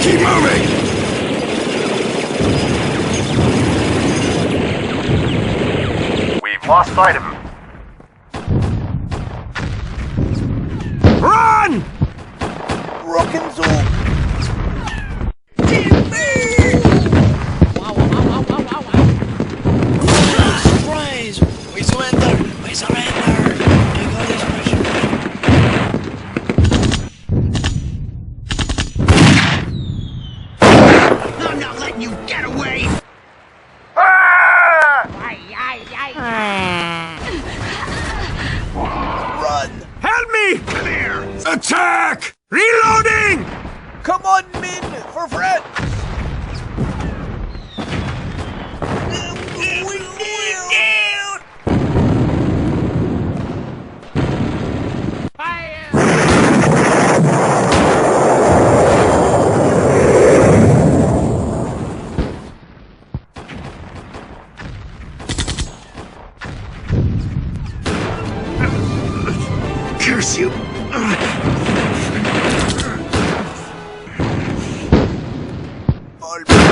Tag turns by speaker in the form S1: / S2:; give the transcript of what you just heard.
S1: Keep moving!
S2: We've lost sight of him.
S1: Run!
S3: Rockin' Zoo!
S4: Surprise! We surrender! We surrender! Take all this pressure.
S5: I'm not letting you get away!
S2: Ah!
S3: Run!
S1: Help me!
S5: Clear!
S1: Attack! Reloading!
S3: Come on, Min, for friends! We down!
S1: Curse you!
S3: Volve.